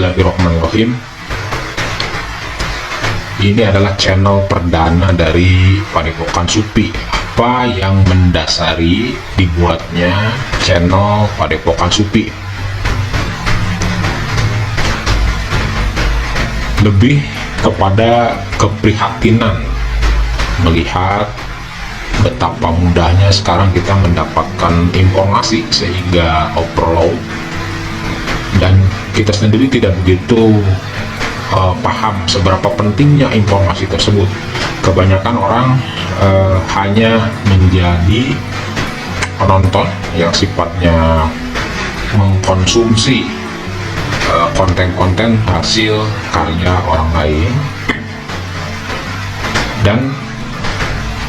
Bismillahirrahmanirrahim. Ini adalah channel perdana dari Padepokan Supi. Apa yang mendasari dibuatnya channel Padepokan Supi? Lebih kepada keprihatinan melihat betapa mudahnya sekarang kita mendapatkan informasi sehingga overload, dan kita sendiri tidak begitu paham seberapa pentingnya informasi tersebut. Kebanyakan orang hanya menjadi penonton yang sifatnya mengkonsumsi konten-konten hasil karya orang lain, dan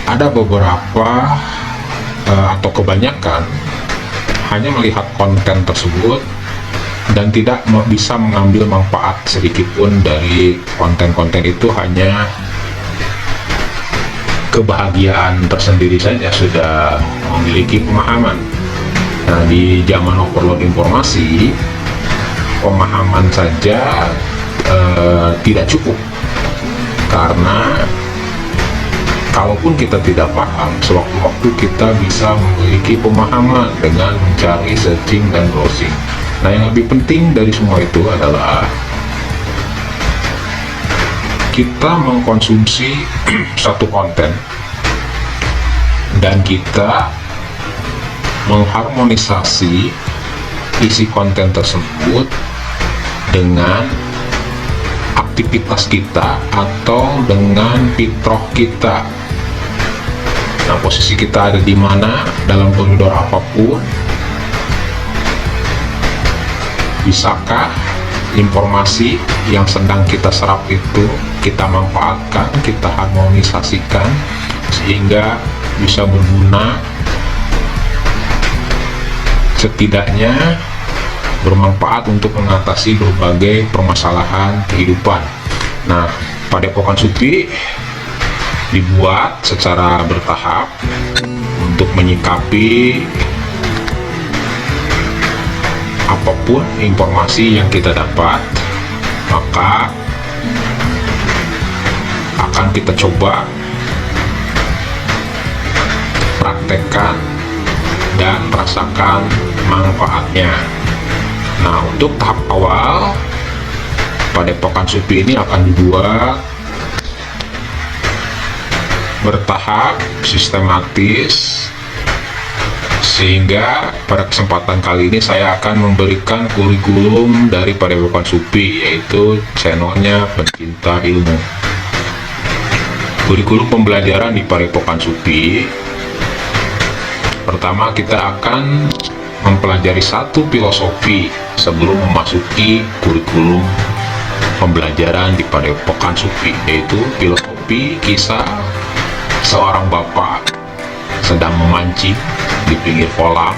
ada beberapa atau kebanyakan hanya melihat konten tersebut dan tidak bisa mengambil manfaat sedikit pun dari konten-konten itu. Hanya kebahagiaan tersendiri saja sudah memiliki pemahaman. Nah, di zaman overload informasi, pemahaman saja tidak cukup, karena kalaupun kita tidak paham, sewaktu-waktu kita bisa memiliki pemahaman dengan mencari, searching, dan browsing. Nah, yang lebih penting dari semua itu adalah kita mengkonsumsi satu konten dan kita mengharmonisasi isi konten tersebut dengan aktivitas kita atau dengan fitrah kita. Nah, posisi kita ada di mana dalam koridor apapun. Bisakah informasi yang sedang kita serap itu kita manfaatkan, kita harmonisasikan sehingga bisa berguna, setidaknya bermanfaat untuk mengatasi berbagai permasalahan kehidupan. Nah, Padepokan Supi dibuat secara bertahap untuk menyikapi apapun informasi yang kita dapat, maka akan kita coba praktekkan dan rasakan manfaatnya. Nah, untuk tahap awal, Padepokan Supi ini akan dibuat bertahap, sistematis, sehingga pada kesempatan kali ini saya akan memberikan kurikulum dari Padepokan Supi, yaitu channelnya Pencinta Ilmu. Kurikulum pembelajaran di Padepokan Supi, pertama kita akan mempelajari satu filosofi sebelum memasuki kurikulum pembelajaran di Padepokan Supi, yaitu filosofi kisah seorang bapak sedang memancing di pinggir kolam,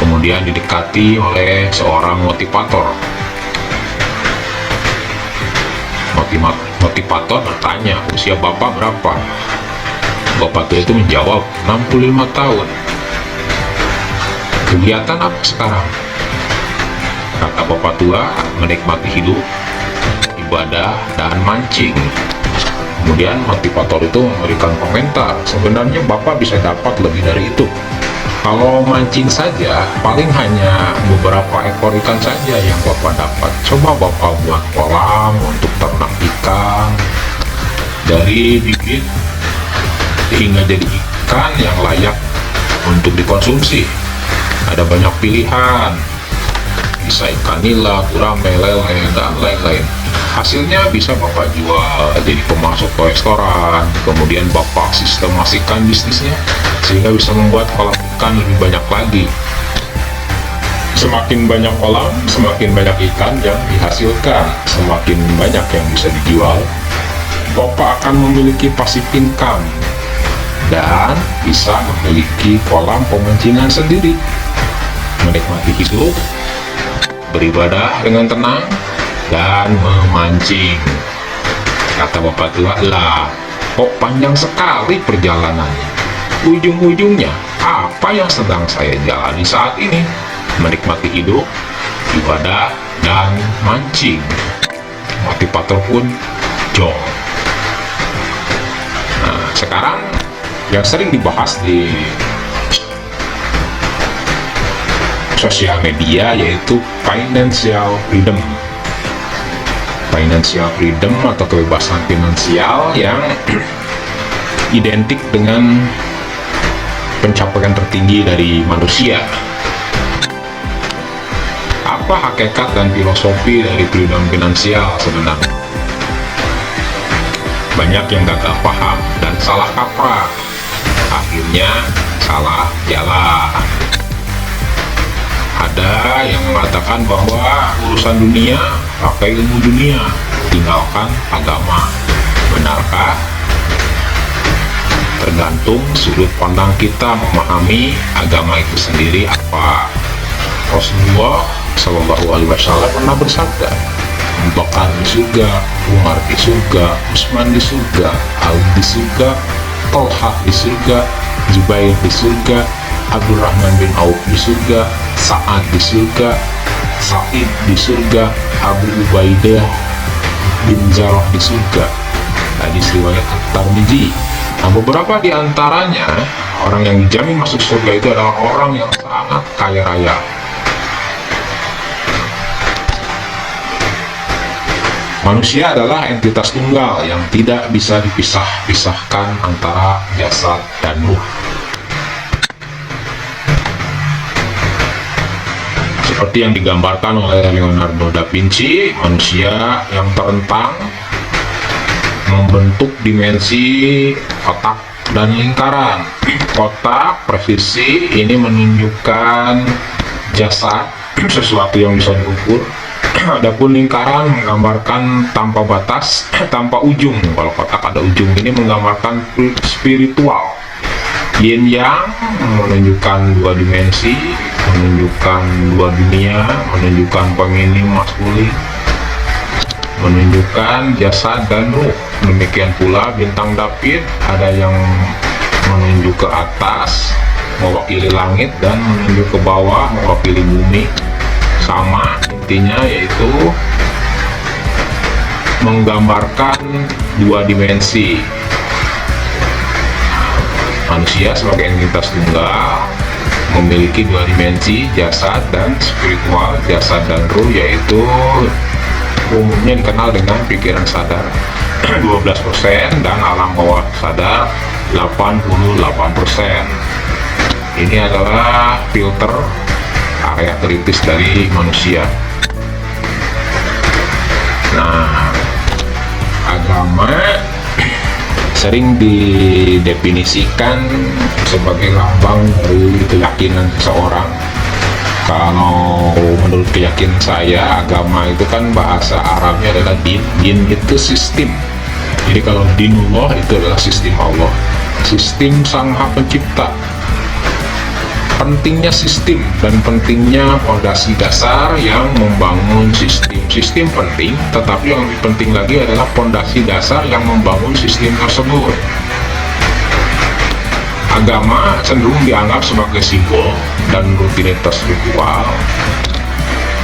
kemudian didekati oleh seorang motivator. Motivator bertanya, usia bapak berapa? Bapak itu menjawab, 65 tahun. Kegiatan apa sekarang? Kata bapak tua, menikmati hidup, ibadah, dan mancing. Kemudian motivator itu memberikan komentar, sebenarnya bapak bisa dapat lebih dari itu. Kalau mancing saja, paling hanya beberapa ekor ikan saja yang bapak dapat. Coba bapak buat kolam untuk ternak ikan, dari bibit hingga jadi ikan yang layak untuk dikonsumsi. Ada banyak pilihan, bisa ikan nila, gurame, lele, dan lain-lain. Hasilnya bisa bapak jual jadi pemasok ke restoran, kemudian bapak sistemasikan bisnisnya sehingga bisa membuat kolam ikan lebih banyak lagi. Semakin banyak kolam, semakin banyak ikan yang dihasilkan, semakin banyak yang bisa dijual. Bapak akan memiliki passive income dan bisa memiliki kolam pemancingan sendiri, menikmati hidup, beribadah dengan tenang, dan memancing. Kata bapak tua, lah kok panjang sekali perjalanannya, ujung-ujungnya apa yang sedang saya jalani saat ini? Menikmati hidup, ibadah, dan mancing. Motivator pun jong. Nah, sekarang yang sering dibahas di sosial media yaitu financial freedom. Financial freedom atau kebebasan finansial yang identik dengan pencapaian tertinggi dari manusia. Apa hakikat dan filosofi dari freedom finansial sebenarnya? Banyak yang gagal paham dan salah kaprah, akhirnya salah jalan. Ada yang mengatakan bahwa urusan dunia pakai ilmu dunia, tinggalkan agama. Benarkah? Tergantung sudut pandang kita memahami agama itu sendiri apa. Rasulullah Shallallahu Alaihi Wasallam pernah bersabda, Abu Bakar di surga, Umar di surga, Utsman di surga, Ali di surga, Tolhah di surga, Zubair di surga, Abdurrahman bin Auf di surga, Sa'ad di surga, Sa'id di surga, Abu Ubaidah bin Jarrah di surga. Hadis riwayat At-Tirmidzi. Nah, beberapa di antaranya orang yang dijamin masuk surga itu adalah orang yang sangat kaya raya. Manusia adalah entitas tunggal yang tidak bisa dipisah-pisahkan antara jasad dan ruh. Seperti yang digambarkan oleh Leonardo da Vinci, manusia yang terentang membentuk dimensi kotak dan lingkaran. Kotak presisi ini menunjukkan jasad, sesuatu yang bisa diukur. Adapun lingkaran menggambarkan tanpa batas, tanpa ujung. Kalau kotak ada ujung, ini menggambarkan spiritual. Yin yang menunjukkan dua dimensi, menunjukkan dua dunia, menunjukkan feminin maskulin, menunjukkan jasad dan ruh. Demikian pula bintang David, ada yang menunjuk ke atas mewakili langit dan menunjuk ke bawah mewakili bumi. Sama intinya, yaitu menggambarkan dua dimensi. Manusia sebagai entitas tunggal memiliki dua dimensi, jasad dan spiritual. Jasad dan ruh yaitu umumnya dikenal dengan pikiran sadar 12% dan alam bawah sadar 88%. Ini adalah filter area kritis dari manusia. Nah, agama sering didefinisikan sebagai lambang dari keyakinan seseorang. Kalau menurut keyakinan saya, agama itu kan bahasa Arabnya adalah din. Din itu sistem. Jadi kalau dinullah itu adalah sistem Allah, sistem Sang Maha Pencipta. Pentingnya sistem dan pentingnya fondasi dasar yang membangun sistem. Sistem penting, tetapi yang lebih penting lagi adalah fondasi dasar yang membangun sistem tersebut. Agama cenderung dianggap sebagai simbol dan rutinitas ritual.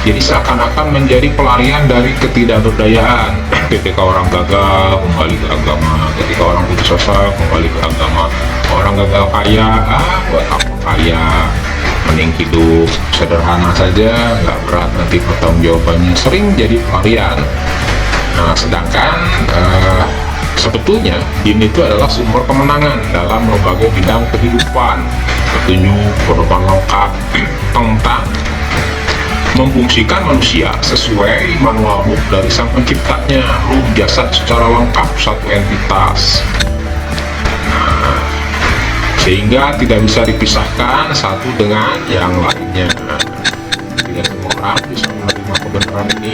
Jadi seakan-akan menjadi pelarian dari ketidakberdayaan. Ketika orang gagal, kembali ke agama. Ketika orang putus asa, kembali ke agama. Orang gagal kaya, buat apa kaya? Mending hidup sederhana saja, nggak berat, nanti pertanggungjawabannya. Sering jadi pelarian. Nah, sedangkan sebetulnya din itu adalah sumber kemenangan dalam berbagai bidang kehidupan. Petunjuk, pedoman lengkap tentang memfungsikan manusia sesuai manual book dari Sang Penciptanya, ruh jasad secara lengkap satu entitas. Nah, sehingga tidak bisa dipisahkan satu dengan yang lainnya. Tidak semua orang bisa menerima kebenaran ini.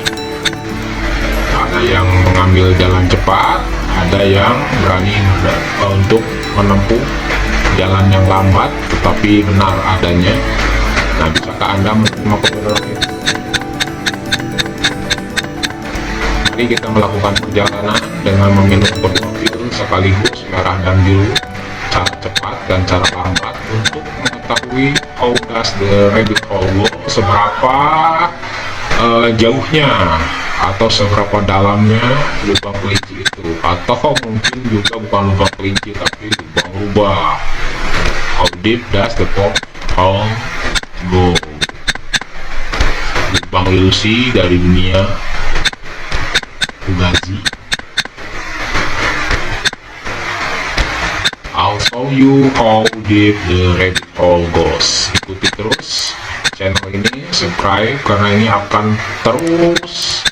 Ada yang mengambil jalan cepat, ada yang berani untuk menempuh jalan yang lambat tetapi benar adanya. Nah, bisakah Anda menerima kebenaran itu? Mari kita melakukan perjalanan dengan meminum kedua pil sekaligus, merah dan biru, cara cepat dan cara lambat, untuk mengetahui how does the rabbit hole go, seberapa jauhnya atau seberapa dalamnya lubang kelinci itu, atau mungkin juga bukan lubang kelinci tapi lubang rubah. How deep does the porthole go? Lubang ilusi dari dunia fugazi. I'll show you how deep the rabbit hole goes. Ikuti terus channel ini, subscribe, karena ini akan terus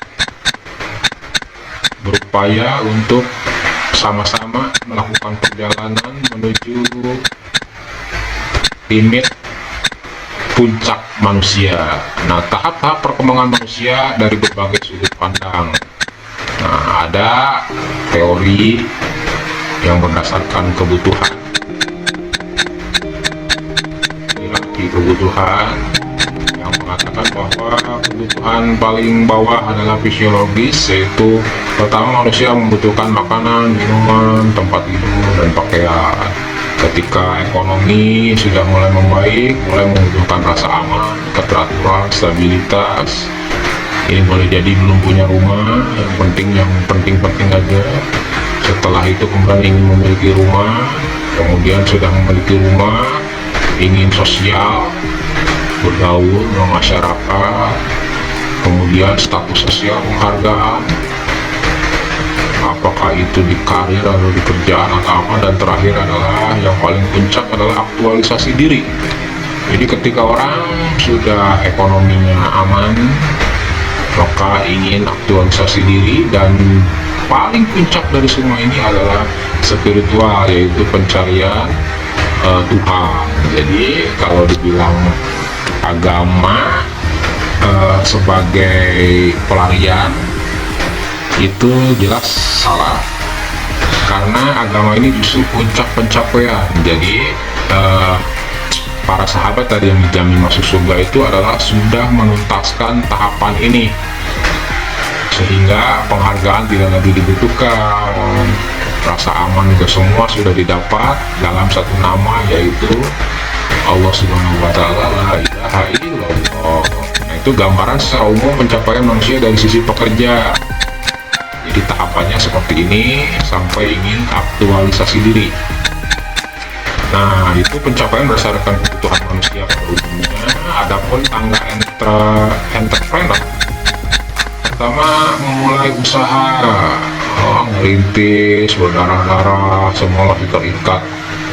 berupaya untuk sama-sama melakukan perjalanan menuju limit puncak manusia. Nah, tahap-tahap perkembangan manusia dari berbagai sudut pandang. Nah, ada teori yang berdasarkan kebutuhan, hierarki kebutuhan, yang mengatakan bahwa kebutuhan paling bawah adalah fisiologis, yaitu pertama manusia membutuhkan makanan, minuman, tempat tidur, dan pakaian. Ketika ekonomi sudah mulai membaik, mulai membutuhkan rasa aman, keteraturan, stabilitas. Ini boleh jadi belum punya rumah, yang penting aja. Setelah itu kemudian ingin memiliki rumah, kemudian sudah memiliki rumah, ingin sosial, bergaul dengan masyarakat, kemudian status sosial, penghargaan, apakah itu di karir atau di kerjaan atau apa, dan terakhir adalah yang paling puncak adalah aktualisasi diri. Jadi ketika orang sudah ekonominya aman, maka ingin aktualisasi diri, dan paling puncak dari semua ini adalah spiritual, yaitu pencarian Tuhan. Jadi kalau dibilang agama sebagai pelarian, itu jelas salah, karena agama ini justru puncak pencapaian. Jadi para sahabat tadi yang dijamin masuk surga itu adalah sudah menuntaskan tahapan ini, sehingga penghargaan tidak lagi dibutuhkan, rasa aman juga semua sudah didapat dalam satu nama, yaitu Allah Subhanahu wa Ta'ala, la ilaha illallah. Nah, itu gambaran secara umum pencapaian manusia dari sisi pekerja. Jadi tahapannya seperti ini sampai ingin aktualisasi diri. Nah, itu pencapaian berdasarkan kebutuhan manusia pada umumnya. Adapun tangga entrepreneur, pertama memulai usaha, merintis, berdarah-darah, semua terikat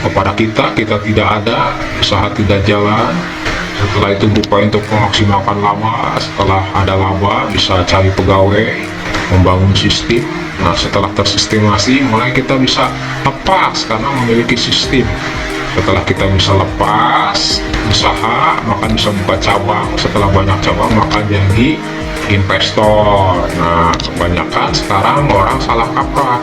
kepada kita tidak ada, usaha tidak jalan. Setelah itu berupaya untuk memaksimalkan laba, setelah ada laba bisa cari pegawai, membangun sistem. Nah, setelah tersistemasi, mulai kita bisa lepas karena memiliki sistem. Setelah kita bisa lepas usaha, maka bisa buka cabang. Setelah banyak cabang, maka jadi investor. Nah, kebanyakan sekarang orang salah kaprah,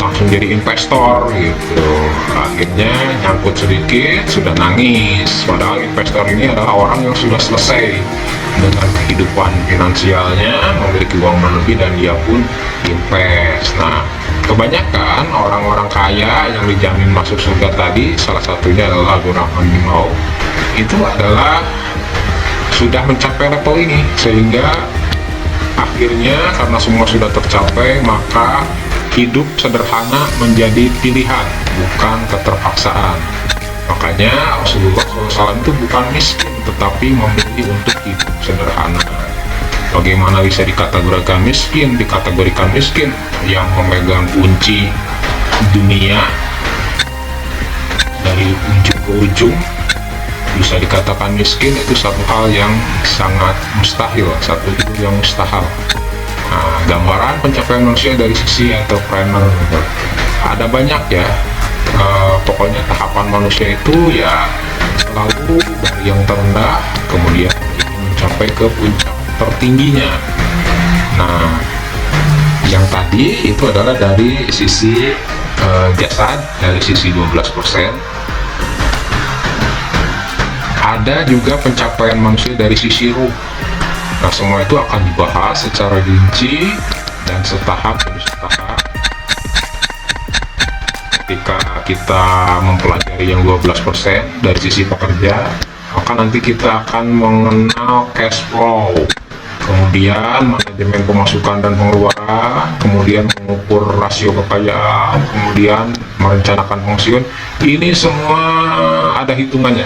langsung jadi investor gitu. Akhirnya nyangkut sedikit sudah nangis, padahal investor ini adalah orang yang sudah selesai dengan kehidupan finansialnya, memiliki uang berlebih, dan dia pun invest. Nah, kebanyakan orang-orang kaya yang dijamin masuk surga tadi, salah satunya adalah Abdurrahman bin Auf, itu adalah sudah mencapai level ini, sehingga akhirnya karena semua sudah tercapai, maka hidup sederhana menjadi pilihan, bukan keterpaksaan. Makanya Rasulullah SAW itu bukan miskin, tetapi memilih untuk hidup sederhana. Bagaimana bisa dikategorikan miskin? Dikategorikan miskin yang memegang kunci dunia dari ujung ke ujung. Bisa dikatakan miskin, itu satu hal yang sangat mustahil, satu itu yang mustahil. Nah, gambaran pencapaian manusia dari sisi entrepreneur ada banyak ya. Pokoknya tahapan manusia itu ya selalu dari yang terendah kemudian ingin mencapai ke puncak tertingginya. Nah, yang tadi itu adalah dari sisi jasad, dari sisi 12%. Ada juga pencapaian manusia dari sisi ruh. Nah, semua itu akan dibahas secara rinci dan setahap demi setahap. Ketika kita mempelajari yang 12% dari sisi pekerja, maka nanti kita akan mengenal cash flow. kemudian manajemen pemasukan dan pengeluaran, kemudian mengukur rasio kekayaan, kemudian merencanakan pensiun. Ini semua ada hitungannya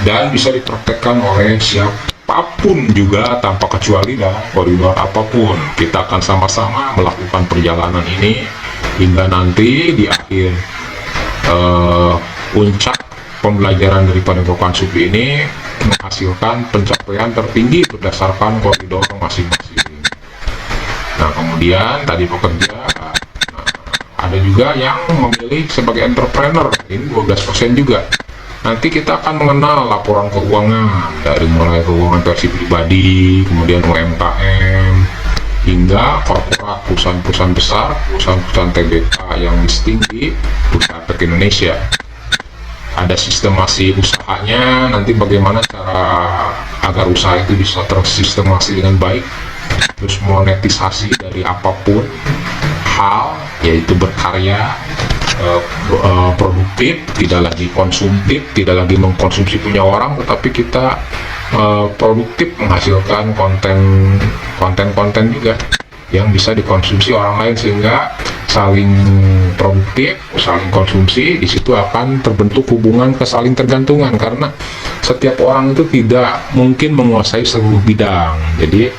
dan bisa dipraktekkan oleh siapapun juga tanpa kecuali dan koridor apapun. Kita akan sama-sama melakukan perjalanan ini hingga nanti di akhir puncak pembelajaran daripada Gokan Supi ini menghasilkan pencapaian tertinggi berdasarkan koridor masing-masing. Nah, kemudian tadi pekerja, ada juga yang memilih sebagai entrepreneur, ini 12% juga. Nanti kita akan mengenal laporan keuangan dari mulai keuangan versi pribadi, kemudian UMKM, hingga korporat, perusahaan-perusahaan besar, perusahaan-perusahaan TBK yang listing di Bursa Efek Indonesia. Ada sistemasi usahanya, nanti bagaimana cara agar usaha itu bisa tersistemasi dengan baik, terus monetisasi dari apapun hal, yaitu berkarya, produktif, tidak lagi konsumtif, tidak lagi mengkonsumsi punya orang, tetapi kita produktif menghasilkan konten juga yang bisa dikonsumsi orang lain, sehingga saling produktif, saling konsumsi. Di situ akan terbentuk hubungan kesaling tergantungan, karena setiap orang itu tidak mungkin menguasai seluruh bidang. Jadi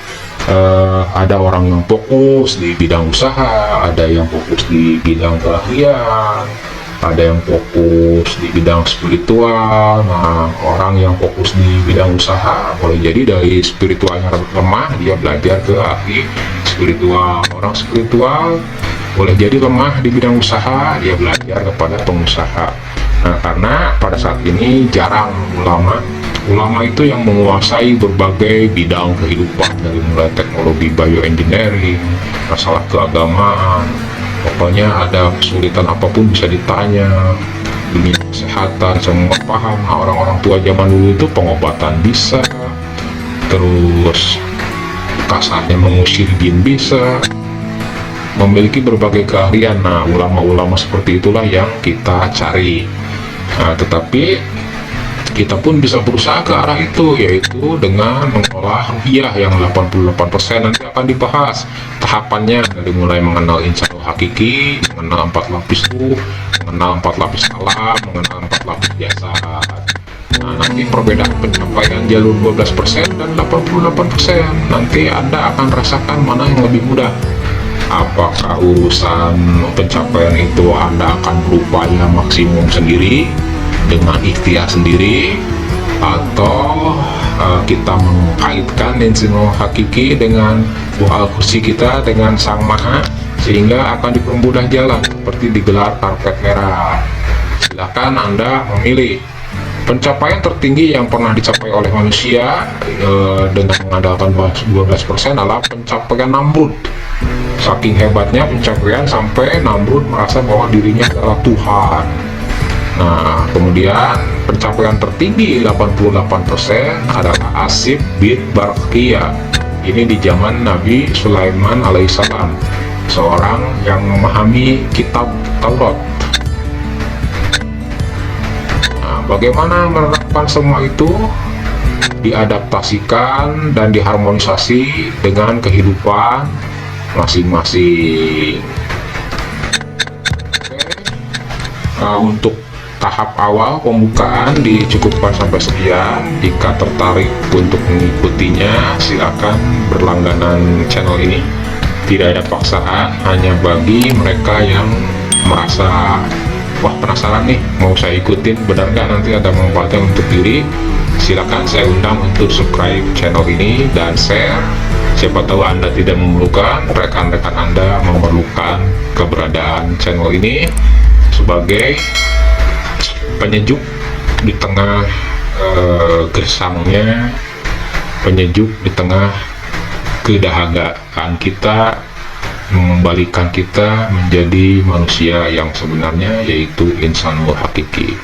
ada orang yang fokus di bidang usaha, ada yang fokus di bidang keahlian, ada yang fokus di bidang spiritual. Nah, orang yang fokus di bidang usaha boleh jadi dari spiritualnya lemah, dia belajar ke ahli spiritual. Orang spiritual boleh jadi lemah di bidang usaha, dia belajar kepada pengusaha. Nah, karena pada saat ini jarang ulama itu yang menguasai berbagai bidang kehidupan, dari mulai teknologi bioengineering, masalah keagamaan, pokoknya ada kesulitan apapun bisa ditanya. Dunia kesehatan semua paham. Nah, orang-orang tua zaman dulu itu pengobatan bisa, terus kasarnya mengusir jin bisa, memiliki berbagai keahlian. Nah, ulama-ulama seperti itulah yang kita cari. Nah, tetapi kita pun bisa berusaha ke arah itu, yaitu dengan mengolah ruhiyah yang 88%. Nanti akan dibahas tahapannya, dari mulai mengenal insan hakiki, mengenal 4 lapis ruh, mengenal 4 lapis alam, mengenal 4 lapis jasad. Nah, nanti perbedaan pencapaian jalur 12% dan 88%. Nanti Anda akan rasakan mana yang lebih mudah. Apakah urusan pencapaian itu Anda akan berupaya maksimum sendiri dengan ikhtiar sendiri, atau kita mengkaitkan insinyur hakiki dengan buah kursi kita dengan Sang Maha, sehingga akan dipermudah jalan seperti digelar karpet merah. Silakan Anda memilih. Pencapaian tertinggi yang pernah dicapai oleh manusia dengan mengandalkan 12% adalah pencapaian Namrud. Saking hebatnya pencapaian sampai Namrud merasa bahwa dirinya adalah Tuhan. Nah, kemudian pencapaian tertinggi 88% adalah Asif bin Barqiyah. Ini di zaman Nabi Sulaiman alaihissalam, seorang yang memahami kitab Taurat. Nah, bagaimana menerapkan semua itu, diadaptasikan dan diharmonisasi dengan kehidupan masing-masing. Untuk tahap awal pembukaan dicukupkan sampai sekian. Jika tertarik untuk mengikutinya, silakan berlangganan channel ini. Tidak ada paksaan, hanya bagi mereka yang merasa wah penasaran nih, mau saya ikutin, benar nggak nanti ada manfaatnya untuk diri. Silakan saya undang untuk subscribe channel ini dan share. Siapa tahu Anda tidak memerlukan, rekan-rekan Anda memerlukan keberadaan channel ini sebagai penyejuk di tengah gersangnya, penyejuk di tengah kedahagaan kita, mengembalikan kita menjadi manusia yang sebenarnya, yaitu insanul hakiki.